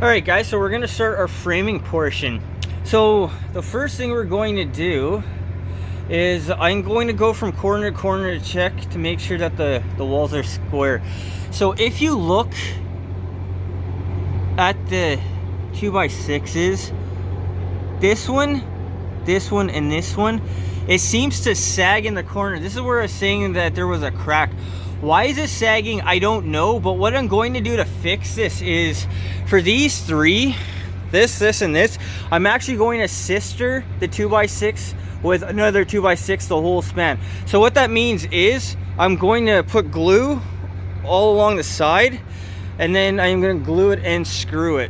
Alright guys, so we're going to start our framing portion. So the first thing we're going to do is I'm going to go from corner to corner to check to make sure that the walls are square. So if you look at the 2x6s, this one, and this one, it seems to sag in the corner. This is where I was saying that there was a crack. Why is it sagging? I don't know, but what I'm going to do to fix this is for these three, this, and this, I'm actually going to sister the 2x6 with another 2x6 the whole span. So what that means is I'm going to put glue all along the side, and then I'm going to glue it and screw it.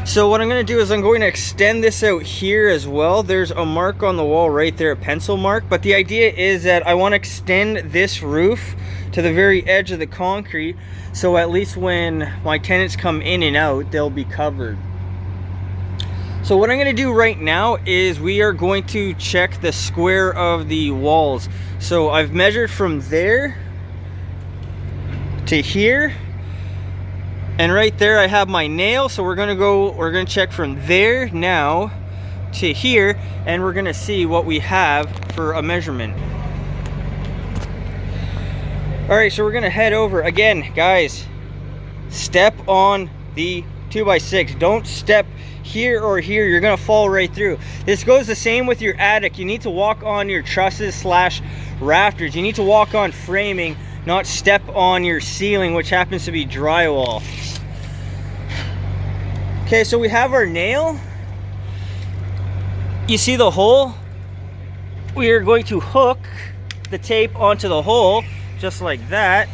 So what I'm going to do is I'm going to extend this out here as well. There's a mark on the wall right there, a pencil mark. But the idea is that I want to extend this roof to the very edge of the concrete, so at least when my tenants come in and out, they'll be covered. So what I'm going to do right now is we are going to check the square of the walls. So I've measured from there to here. And right there I have my nail, so we're gonna check from there now to here, and we're gonna see what we have for a measurement. Alright, so we're gonna head over. Again, guys, step on the 2x6. Don't step here or here, you're gonna fall right through. This goes the same with your attic. You need to walk on your trusses / rafters. You need to walk on framing, not step on your ceiling, which happens to be drywall. Okay, so we have our nail. You see the hole? We are going to hook the tape onto the hole, just like that.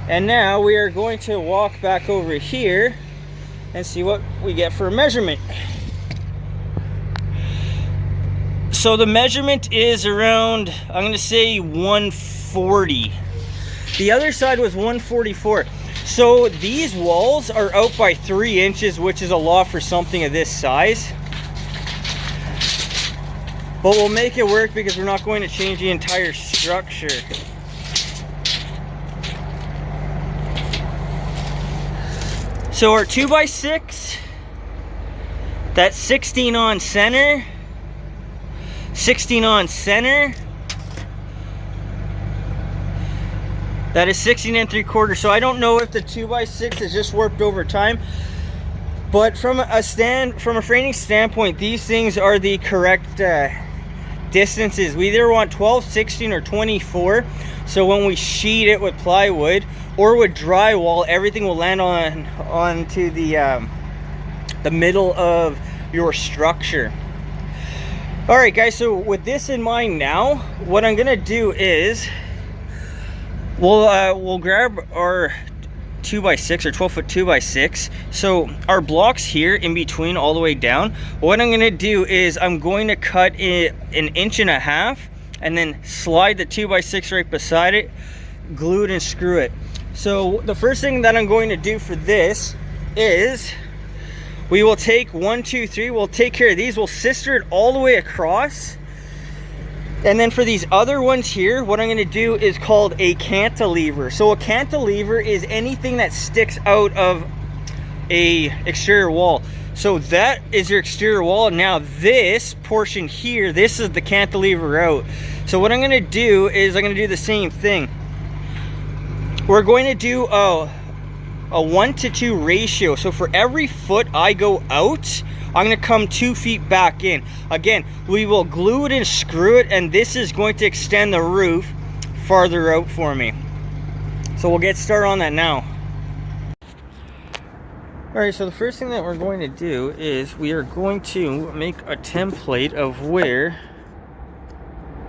And now we are going to walk back over here and see what we get for a measurement. So the measurement is around, I'm gonna say 140. The other side was 144. So these walls are out by 3 inches, which is a lot for something of this size. But we'll make it work because we're not going to change the entire structure. So our 2x6, that's 16 on center, 16 on center. That is 16 3/4. So I don't know if the 2x6 is just warped over time, but from a framing standpoint, these things are the correct distances. We either want 12, 16, or 24. So when we sheet it with plywood or with drywall, everything will land onto the middle of your structure. All right, guys. So with this in mind now, what I'm gonna do is we'll grab our 2x6 or 12-foot 2x6. So our blocks here in between all the way down, what I'm going to do is I'm going to cut it 1.5 inches and then slide the 2x6 right beside it, glue it and screw it. So the first thing that I'm going to do for this is we will take 1, 2, 3, we'll take care of these, we'll sister it all the way across. And then for these other ones here, what I'm going to do is called a cantilever. So a cantilever is anything that sticks out of a exterior wall. So that is your exterior wall. Now this portion here, this is the cantilever out. So what I'm going to do is I'm going to do the same thing. We're going to do a 1-to-2 ratio. So for every foot I go out, I'm going to come 2 feet back in. Again, we will glue it and screw it, and this is going to extend the roof farther out for me. So we'll get started on that now. Alright, so the first thing that we're going to do is we are going to make a template of where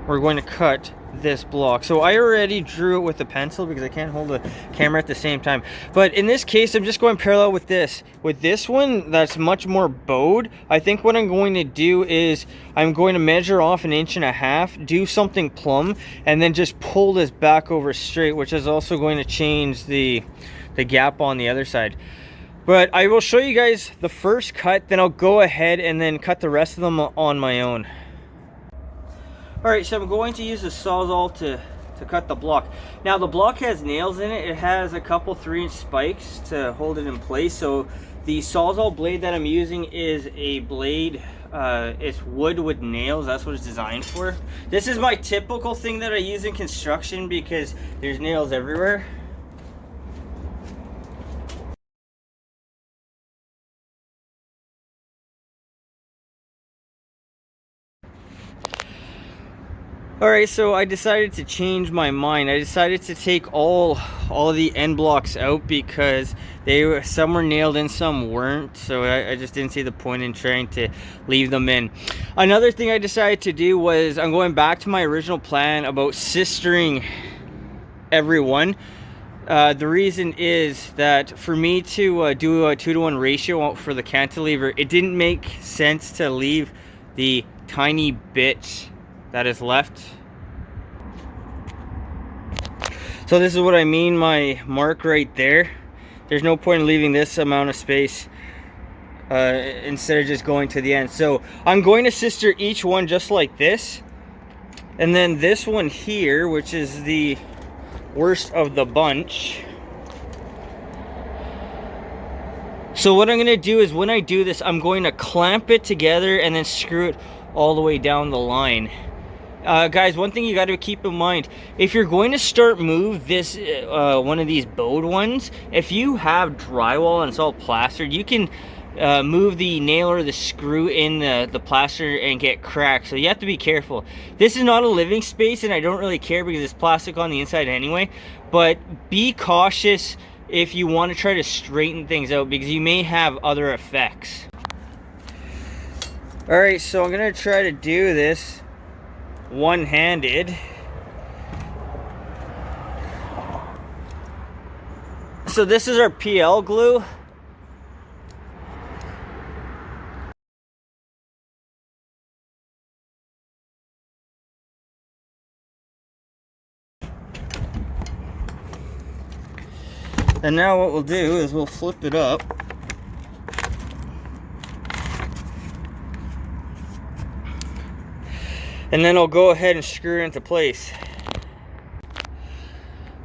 we're going to cut this block. So I already drew it with a pencil because I can't hold the camera at the same time. But in this case, I'm just going parallel with this. With this one, that's much more bowed. I think what I'm going to do is I'm going to measure off 1.5 inches, do something plumb, and then just pull this back over straight, which is also going to change the gap on the other side. But I will show you guys the first cut, then I'll go ahead and then cut the rest of them on my own. Alright, so I'm going to use the Sawzall to to cut the block. Now the block has nails in it. It has a couple 3-inch spikes to hold it in place. So the Sawzall blade that I'm using is a blade, it's wood with nails. That's what it's designed for. This is my typical thing that I use in construction because there's nails everywhere. Alright, so I decided to change my mind. I decided to take all the end blocks out because some were nailed in, some weren't. So I just didn't see the point in trying to leave them in. Another thing I decided to do was I'm going back to my original plan about sistering every one. The reason is that for me to do a 2-to-1 ratio for the cantilever, it didn't make sense to leave the tiny bit that is left. So this is what I mean, my mark right there. There's no point in leaving this amount of space instead of just going to the end. So I'm going to sister each one just like this. And then this one here, which is the worst of the bunch. So what I'm going to do is when I do this, I'm going to clamp it together and then screw it all the way down the line. Guys, one thing you got to keep in mind, if you're going to start move this one of these bowed ones, if you have drywall and it's all plastered, you can move the nail or the screw in the plaster and get cracked. So you have to be careful. This is not a living space and I don't really care because it's plastic on the inside anyway, but be cautious if you want to try to straighten things out because you may have other effects. Alright, so I'm going to try to do this one-handed. So this is our PL glue. And now what we'll do is we'll flip it up. And then I'll go ahead and screw it into place.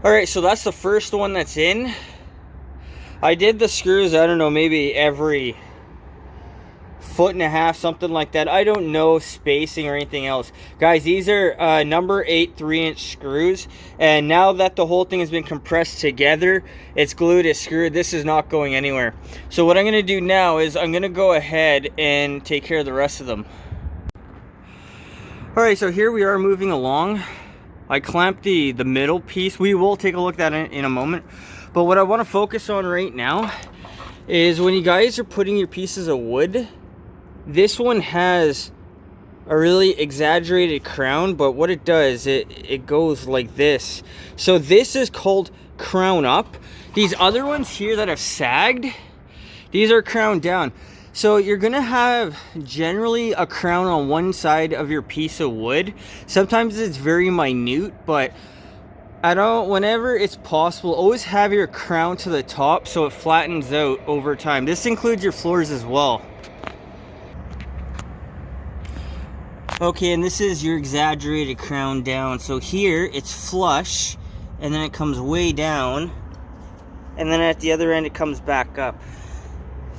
Alright, so that's the first one that's in. I did the screws, I don't know, maybe every 1.5 feet, something like that. I don't know spacing or anything else. Guys, these are number 8 3-inch screws. And now that the whole thing has been compressed together, it's glued, it's screwed. This is not going anywhere. So what I'm going to do now is I'm going to go ahead and take care of the rest of them. Alright, so here we are moving along. I clamped the middle piece. We will take a look at that in a moment. But what I want to focus on right now is when you guys are putting your pieces of wood, this one has a really exaggerated crown, but what it does, it goes like this. So this is called crown up. These other ones here that have sagged, these are crowned down. So you're gonna have generally a crown on one side of your piece of wood. Sometimes it's very minute, but whenever it's possible, always have your crown to the top so it flattens out over time. This includes your floors as well. Okay, and this is your exaggerated crown down. So here it's flush, and then it comes way down, and then at the other end it comes back up.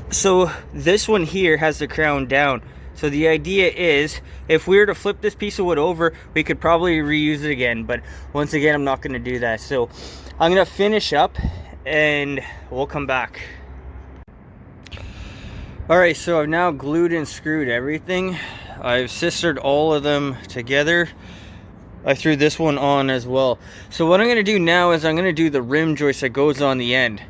So this one here has the crown down. So the idea is, if we were to flip this piece of wood over, we could probably reuse it again. But once again, I'm not going to do that. So I'm going to finish up and we'll come back. Alright, so I've now glued and screwed everything. I've sistered all of them together. I threw this one on as well. So what I'm going to do now is I'm going to do the rim joist that goes on the end.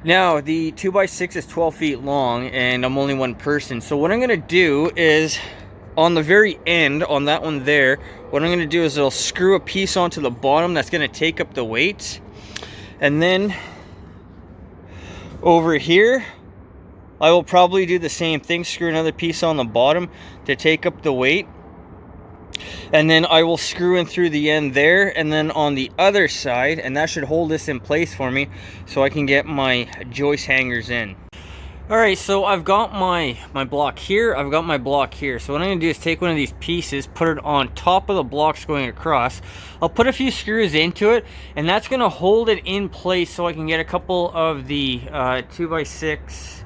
Now, the 2x6 is 12 feet long, and I'm only one person. So what I'm going to do is, on the very end, on that one there, what I'm going to do is I'll screw a piece onto the bottom that's going to take up the weight. And then, over here, I will probably do the same thing, screw another piece on the bottom to take up the weight. And then I will screw in through the end there, and then on the other side, and that should hold this in place for me so I can get my joist hangers in. All right, so I've got my block here, I've got my block here. So what I'm gonna do is take one of these pieces, put it on top of the blocks going across. I'll put a few screws into it, and that's gonna hold it in place so I can get a couple of the 2x6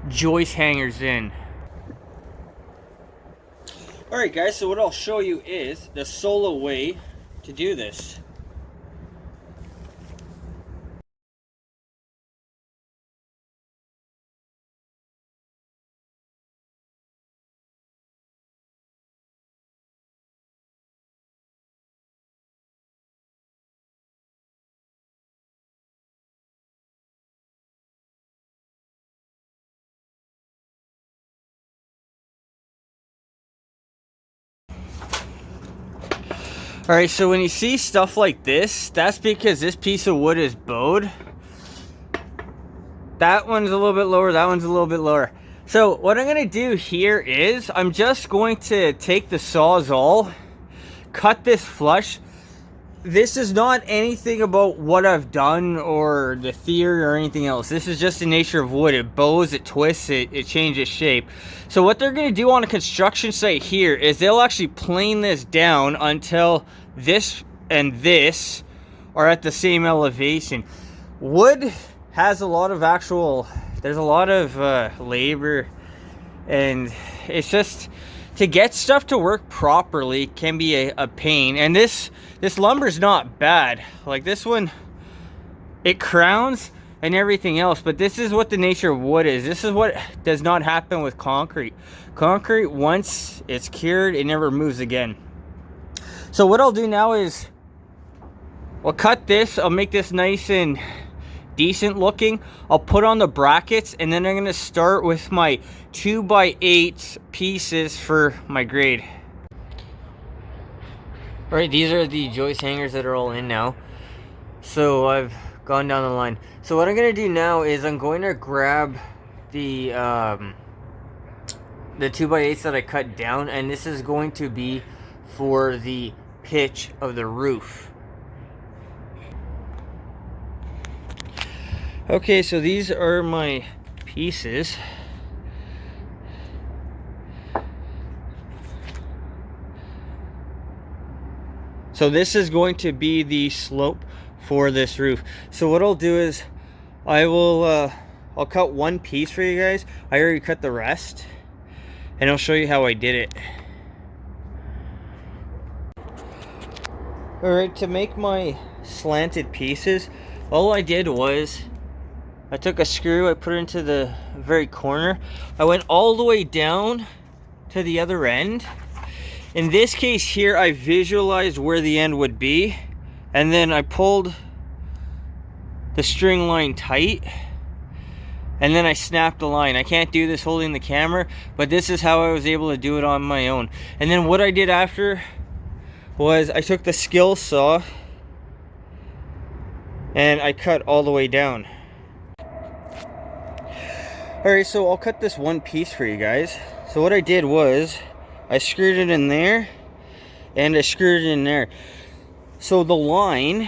joist hangers in. All right, guys, so what I'll show you is the solo way to do this. All right, so when you see stuff like this, that's because this piece of wood is bowed. That one's a little bit lower, that one's a little bit lower. So what I'm gonna do here is I'm just going to take the Sawzall, cut this flush. This is not anything about what I've done or the theory or anything else. This is just the nature of wood. It bows, it twists, it changes shape. So what they're gonna do on a construction site here is they'll actually plane this down until this and this are at the same elevation. Wood has a lot of there's a lot of labor, and it's just, to get stuff to work properly can be a pain. And this lumber's not bad. Like this one, it crowns and everything else, but this is what the nature of wood is. This is what does not happen with concrete. Concrete, once it's cured, it never moves again. So what I'll do now is I'll cut this, I'll make this nice and decent looking. I'll put on the brackets, and then I'm gonna start with my 2x8 pieces for my grade. All right, these are the joist hangers that are all in now. So I've gone down the line. So what I'm gonna do now is I'm going to grab the 2x8s that I cut down, and this is going to be for the pitch of the roof. Okay, so these are my pieces. So this is going to be the slope for this roof. So what I'll do is I'll cut one piece for you guys. I already cut the rest, and I'll show you how I did it. All right, to make my slanted pieces, all I did was I took a screw, I put it into the very corner. I went all the way down to the other end. In this case here, I visualized where the end would be, and then I pulled the string line tight, and then I snapped the line. I can't do this holding the camera, but this is how I was able to do it on my own. And then what I did after was I took the skill saw and I cut all the way down. Alright, so I'll cut this one piece for you guys. So what I did was I screwed it in there and I screwed it in there. So the line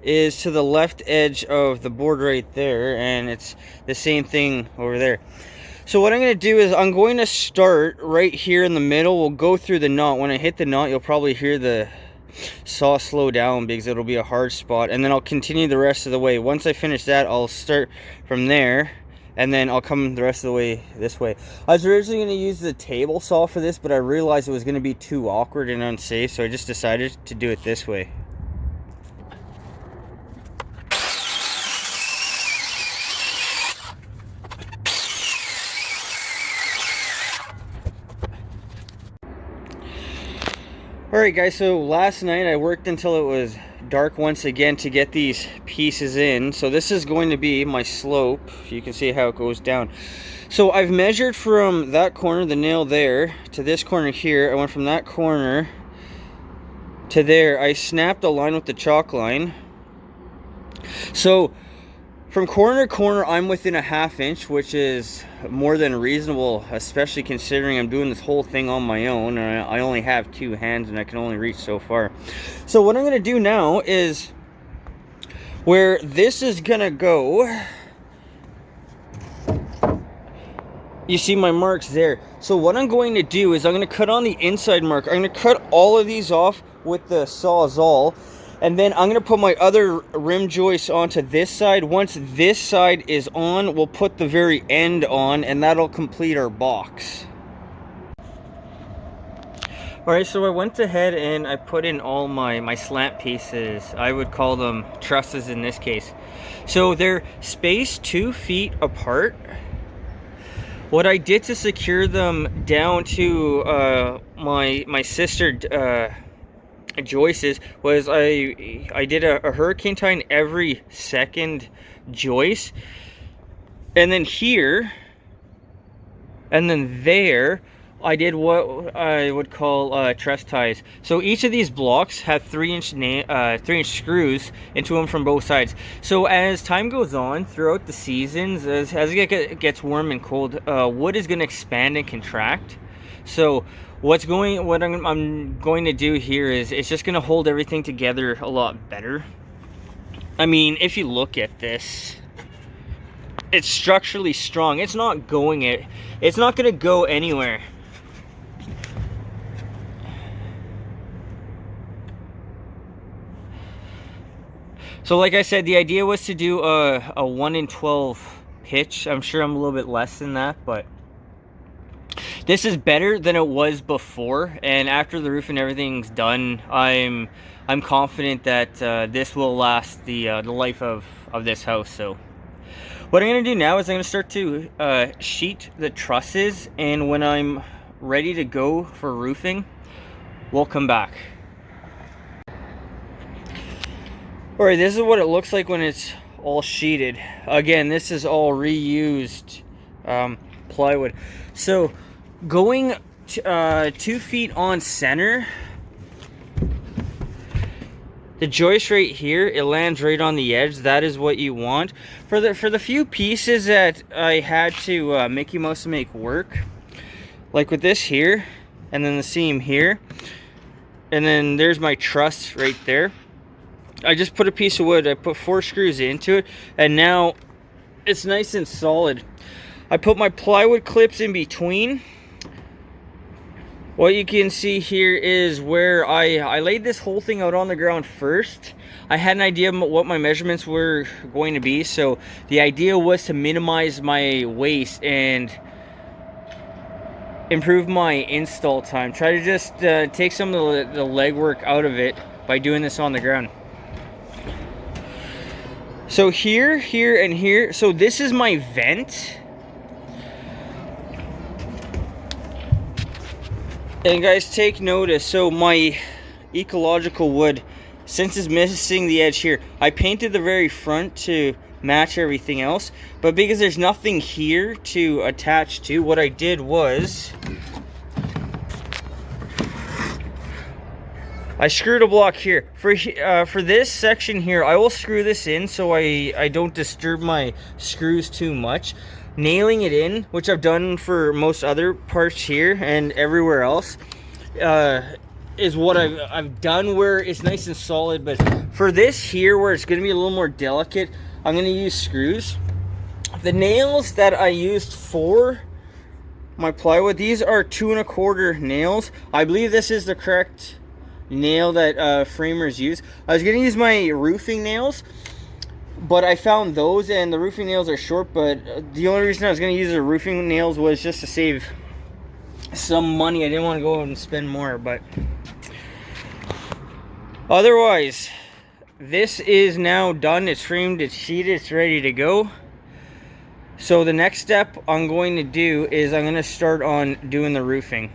is to the left edge of the board right there, and it's the same thing over there. So what I'm going to do is I'm going to start right here in the middle. We'll go through the knot. When I hit the knot, you'll probably hear the saw slow down because it'll be a hard spot, and then I'll continue the rest of the way. Once I finish that, I'll start from there, and then I'll come the rest of the way this way. I was originally going to use the table saw for this, but I realized it was going to be too awkward and unsafe, so I just decided to do it this way. Alright guys, so last night I worked until it was dark once again to get these pieces in. So this is going to be my slope. You can see how it goes down. So I've measured from that corner, the nail there, to this corner here. I went from that corner to there. I snapped a line with the chalk line. So from corner to corner, I'm within a ½ inch, which is more than reasonable, especially considering I'm doing this whole thing on my own, and I only have 2 hands and I can only reach so far. So what I'm going to do now is, where this is going to go You see my marks there. So what I'm going to do is I'm going to cut on the inside mark. I'm going to cut all of these off with the Sawzall. And then I'm going to put my other rim joist onto this side. Once this side is on, we'll put the very end on, and that'll complete our box. Alright, so I went ahead and I put in all my slant pieces. I would call them trusses in this case. So they're spaced 2 feet apart. What I did to secure them down to my sister joists was I did a hurricane tie in every second joist, and then here and then there I did what I would call truss ties. So each of these blocks have 3-inch screws into them from both sides. So as time goes on throughout the seasons, as it gets warm and cold, wood is going to expand and contract. So what I'm going to do here is it's just going to hold everything together a lot better. I mean, if you look at this, it's structurally strong. It's not going it's not going to go anywhere. So like I said, the idea was to do a 1 in 12 pitch. I'm sure I'm a little bit less than that, but this is better than it was before. And after the roof and everything's done, I'm confident that this will last the life of this house. So what I'm going to do now is I'm going to start to sheet the trusses, and when I'm ready to go for roofing, we'll come back. Alright, this is what it looks like when it's all sheeted. Again, this is all reused plywood. So going 2 feet on center, the joist right here, it lands right on the edge. That is what you want. For the few pieces that I had to Mickey Mouse to make work, like with this here, and then the seam here, and then there's my truss right there. I just put a piece of wood, I put 4 screws into it, and now it's nice and solid. I put my plywood clips in between. What you can see here is where I laid this whole thing out on the ground first. I had an idea of what my measurements were going to be, so the idea was to minimize my waste and improve my install time. Try to just take some of the legwork out of it by doing this on the ground. So here, here, and here, so this is my vent. And guys, take notice, so my ecological wood, since it's missing the edge here, I painted the very front to match everything else, but because there's nothing here to attach to, what I did was I screwed a block here. For this section here, I will screw this in so I don't disturb my screws too much. Nailing it in, which I've done for most other parts here and everywhere else, is what I've done where it's nice and solid. But for this here, where it's going to be a little more delicate, I'm going to use screws. The nails that I used for my plywood, these are 2 1/4 nails. I believe this is the correct nail that framers use. I was going to use my roofing nails, but I found those, and the roofing nails are short, but the only reason I was going to use the roofing nails was just to save some money. I didn't want to go and spend more, but otherwise, this is now done. It's framed, it's sheeted, it's ready to go. So the next step I'm going to do is I'm going to start on doing the roofing.